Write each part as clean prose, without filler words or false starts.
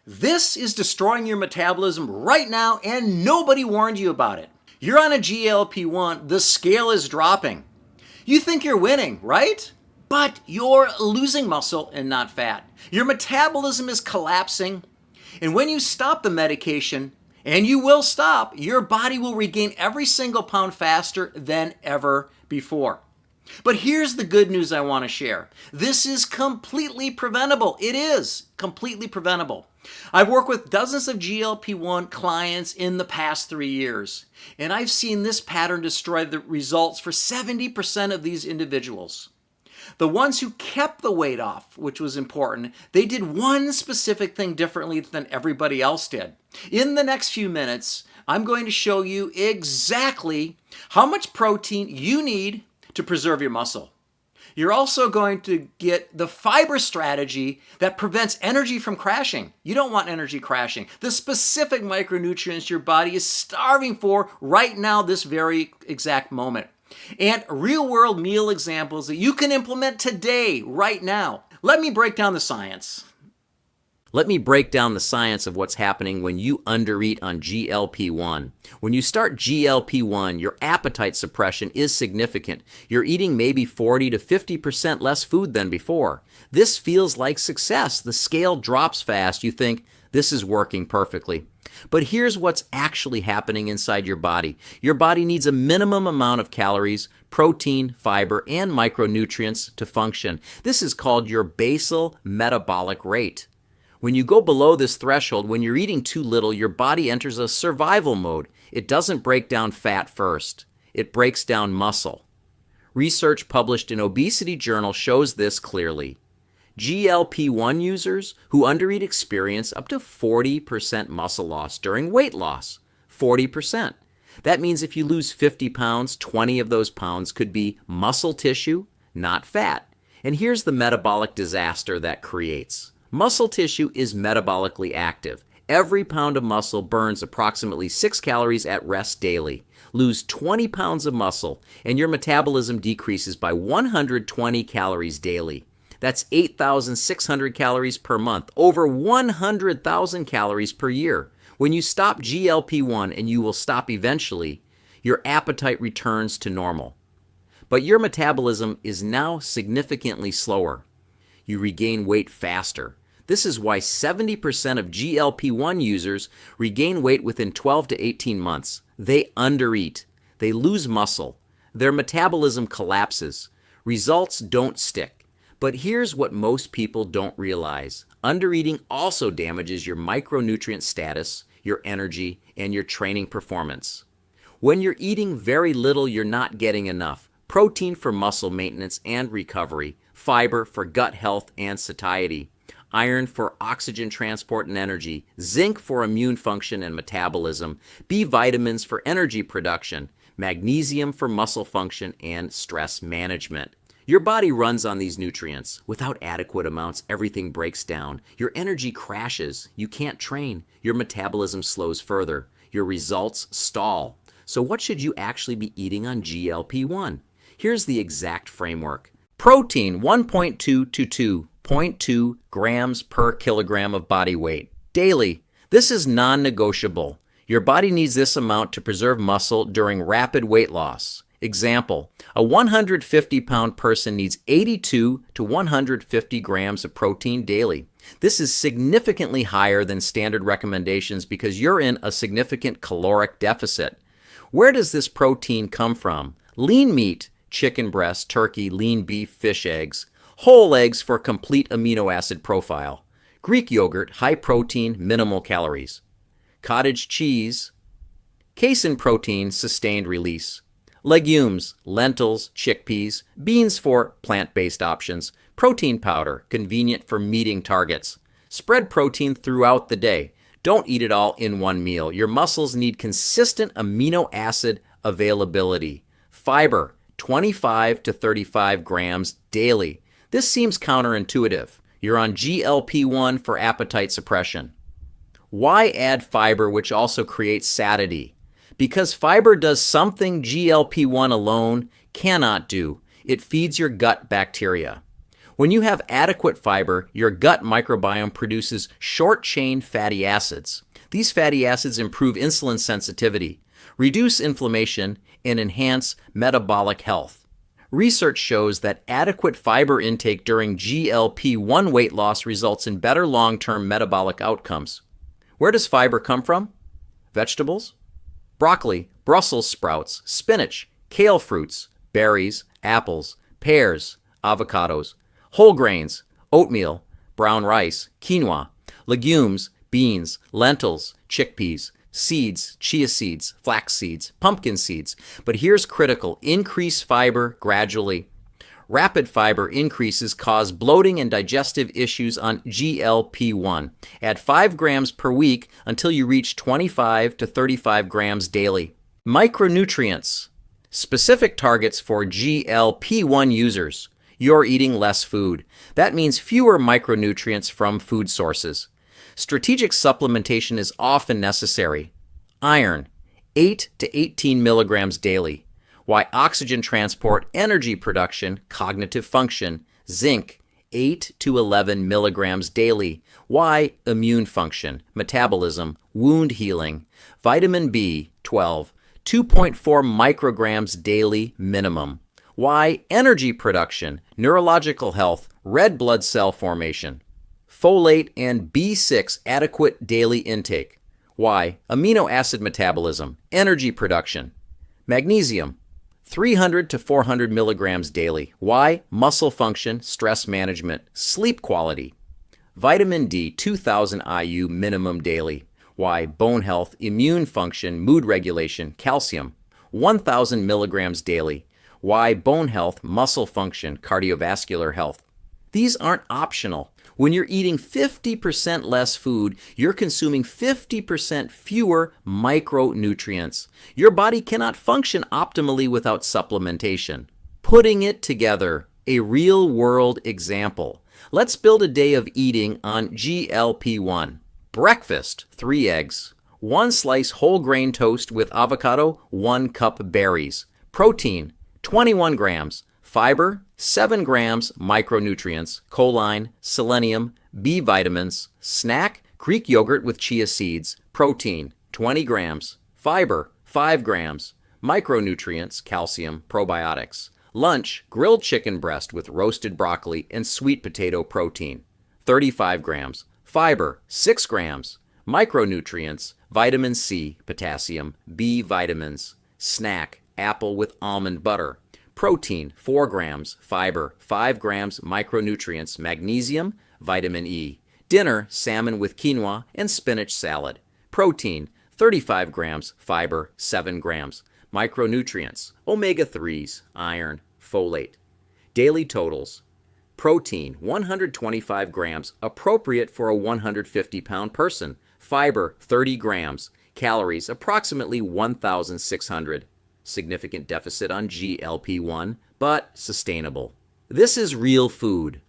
This is destroying your metabolism right now and nobody warned you about it. You're on a GLP-1, the scale is dropping. You think you're winning, right? But you're losing muscle and not fat. Your metabolism is collapsing. And when you stop the medication, and you will stop, your body will regain every single pound faster than ever before. But here's the good news I want to share. This is completely preventable. It is completely preventable. I've worked with dozens of GLP-1 clients in the past 3 years, and I've seen this pattern destroy the results for 70% of these individuals. The ones who kept the weight off, which was important, they did one specific thing differently than everybody else did. In the next few minutes, I'm going to show you exactly how much protein you need to preserve your muscle. You're also going to get the fiber strategy that prevents energy from crashing. You don't want energy crashing. The specific micronutrients your body is starving for right now, this very exact moment. And real-world meal examples that you can implement today, right now. Let me break down the science. Let me break down the science of what's happening when you undereat on GLP-1. When you start GLP-1, your appetite suppression is significant. You're eating maybe 40 to 50% less food than before. This feels like success. The scale drops fast. You think, this is working perfectly. But here's what's actually happening inside your body. Your body needs a minimum amount of calories, protein, fiber, and micronutrients to function. This is called your basal metabolic rate. When you go below this threshold, when you're eating too little, your body enters a survival mode. It doesn't break down fat first. It breaks down muscle. Research published in Obesity Journal shows this clearly. GLP-1 users who undereat experience up to 40% muscle loss during weight loss. 40%. That means if you lose 50 pounds, 20 of those pounds could be muscle tissue, not fat. And here's the metabolic disaster that creates. Muscle tissue is metabolically active. Every pound of muscle burns approximately 6 calories at rest daily. Lose 20 pounds of muscle, and your metabolism decreases by 120 calories daily. That's 8,600 calories per month, over 100,000 calories per year. When you stop GLP-1, and you will stop eventually, your appetite returns to normal. But your metabolism is now significantly slower. You regain weight faster. This is why 70% of GLP-1 users regain weight within 12 to 18 months. They undereat. They lose muscle. Their metabolism collapses. Results don't stick. But here's what most people don't realize. Undereating also damages your micronutrient status, your energy, and your training performance. When you're eating very little, you're not getting enough. Protein for muscle maintenance and recovery, fiber for gut health and satiety, iron for oxygen transport and energy, zinc for immune function and metabolism, B vitamins for energy production, magnesium for muscle function and stress management. Your body runs on these nutrients. Without adequate amounts, everything breaks down. Your energy crashes. You can't train. Your metabolism slows further. Your results stall. So what should you actually be eating on GLP-1? Here's the exact framework. Protein 1.2 to 2.2 grams per kilogram of body weight daily. This is non-negotiable. Your body needs this amount to preserve muscle during rapid weight loss. Example, a 150-pound person needs 82 to 150 grams of protein daily. This is significantly higher than standard recommendations because you're in a significant caloric deficit. Where does this protein come from? Lean meat, chicken breast, turkey, lean beef, fish eggs. Whole eggs for complete amino acid profile. Greek yogurt, high protein, minimal calories. Cottage cheese. Casein protein, sustained release. Legumes, lentils, chickpeas, beans for plant-based options, protein powder, convenient for meeting targets. Spread protein throughout the day. Don't eat it all in one meal. Your muscles need consistent amino acid availability. Fiber, 25 to 35 grams daily. This seems counterintuitive. You're on GLP-1 for appetite suppression. Why add fiber, which also creates satiety? Because fiber does something GLP-1 alone cannot do. It feeds your gut bacteria. When you have adequate fiber, your gut microbiome produces short-chain fatty acids. These fatty acids improve insulin sensitivity, reduce inflammation, and enhance metabolic health. Research shows that adequate fiber intake during GLP-1 weight loss results in better long-term metabolic outcomes. Where does fiber come from? Vegetables? Broccoli, Brussels sprouts, spinach, kale fruits, berries, apples, pears, avocados, whole grains, oatmeal, brown rice, quinoa, legumes, beans, lentils, chickpeas, seeds, chia seeds, flax seeds, pumpkin seeds. But here's critical: increase fiber gradually. Rapid fiber increases cause bloating and digestive issues on GLP-1. Add 5 grams per week until you reach 25 to 35 grams daily. Micronutrients. Specific targets for GLP-1 users. You're eating less food. That means fewer micronutrients from food sources. Strategic supplementation is often necessary. Iron, 8 to 18 milligrams daily. Why oxygen transport, energy production, cognitive function. Zinc, 8 to 11 milligrams daily. Why immune function, metabolism, wound healing. Vitamin B, 12, 2.4 micrograms daily minimum. Why energy production, neurological health, red blood cell formation. Folate and B6 adequate daily intake. Why amino acid metabolism, energy production. Magnesium, 300 to 400 milligrams daily. Why muscle function, stress management, sleep quality. Vitamin D, 2000 IU minimum daily. Why bone health, immune function, mood regulation, calcium, 1000 milligrams daily. Why bone health, muscle function, cardiovascular health. These aren't optional. When you're eating 50% less food, you're consuming 50% fewer micronutrients. Your body cannot function optimally without supplementation. Putting it together, a real-world example. Let's build a day of eating on GLP-1. Breakfast, 3 eggs. 1 slice whole grain toast with avocado, 1 cup berries. Protein, 21 grams. Fiber, 7 grams micronutrients, choline, selenium, B vitamins. Snack, Greek yogurt with chia seeds. Protein, 20 grams. Fiber, 5 grams. Micronutrients, calcium, probiotics. Lunch, grilled chicken breast with roasted broccoli and sweet potato protein, 35 grams. Fiber, 6 grams. Micronutrients, vitamin C, potassium, B vitamins. Snack, apple with almond butter. Protein, 4 grams. Fiber, 5 grams. Micronutrients, magnesium, vitamin E. Dinner, salmon with quinoa and spinach salad. Protein, 35 grams. Fiber, 7 grams. Micronutrients, omega-3s, iron, folate. Daily totals. Protein, 125 grams, appropriate for a 150-pound person. Fiber, 30 grams. Calories, approximately 1,600. Significant deficit on GLP-1, but sustainable. This is real food.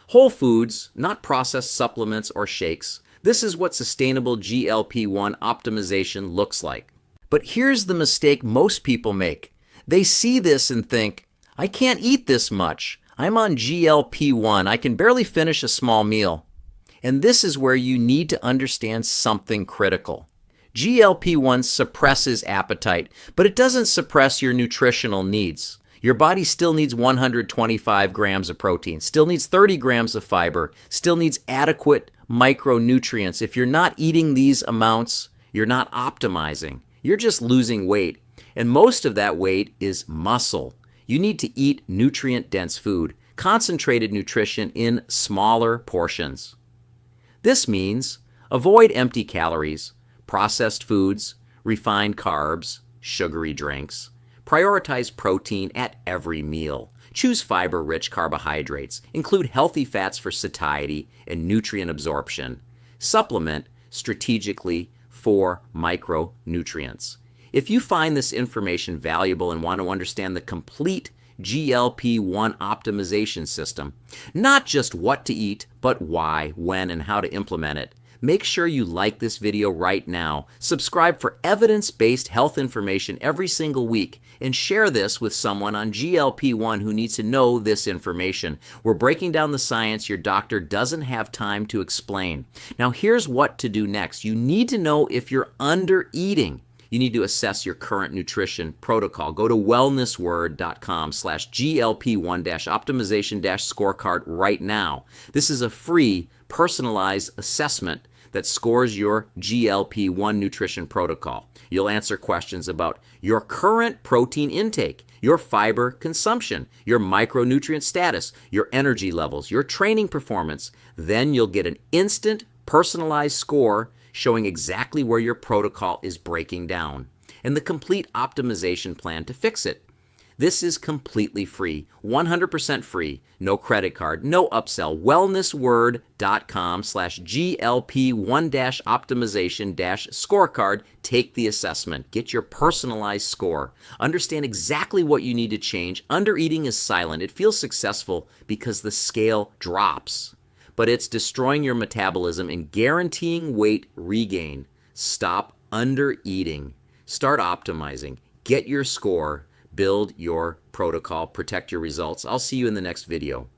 Whole foods, not processed supplements or shakes. This is what sustainable GLP-1 optimization looks like. But here's the mistake most people make. They see this and think, I can't eat this much. I'm on GLP-1. I can barely finish a small meal. And this is where you need to understand something critical. GLP-1 suppresses appetite, but it doesn't suppress your nutritional needs. Your body still needs 125 grams of protein, still needs 30 grams of fiber, still needs adequate micronutrients. If you're not eating these amounts, you're not optimizing. You're just losing weight. And most of that weight is muscle. You need to eat nutrient-dense food, concentrated nutrition in smaller portions. This means avoid empty calories, processed foods, refined carbs, sugary drinks. Prioritize protein at every meal. Choose fiber-rich carbohydrates. Include healthy fats for satiety and nutrient absorption. Supplement strategically for micronutrients. If you find this information valuable and want to understand the complete GLP-1 optimization system, not just what to eat, but why, when, and how to implement it, Make sure you like this video right now, subscribe for evidence-based health information every single week, and share this with someone on GLP-1 who needs to know this information. We're breaking down the science your doctor doesn't have time to explain. Now here's what to do next. You need to know if you're under-eating. You need to assess your current nutrition protocol. Go to wellnessword.com/GLP1-optimization-scorecard right now. This is a free, personalized assessment that scores your GLP-1 nutrition protocol. You'll answer questions about your current protein intake, your fiber consumption, your micronutrient status, your energy levels, your training performance. Then you'll get an instant personalized score showing exactly where your protocol is breaking down and the complete optimization plan to fix it. This is completely free, 100% free, no credit card, no upsell. Wellnessword.com/GLP1-optimization-scorecard. Take the assessment. Get your personalized score. Understand exactly what you need to change. Undereating is silent. It feels successful because the scale drops, but it's destroying your metabolism and guaranteeing weight regain. Stop undereating. Start optimizing. Get your score. Build your protocol. Protect your results. I'll see you in the next video.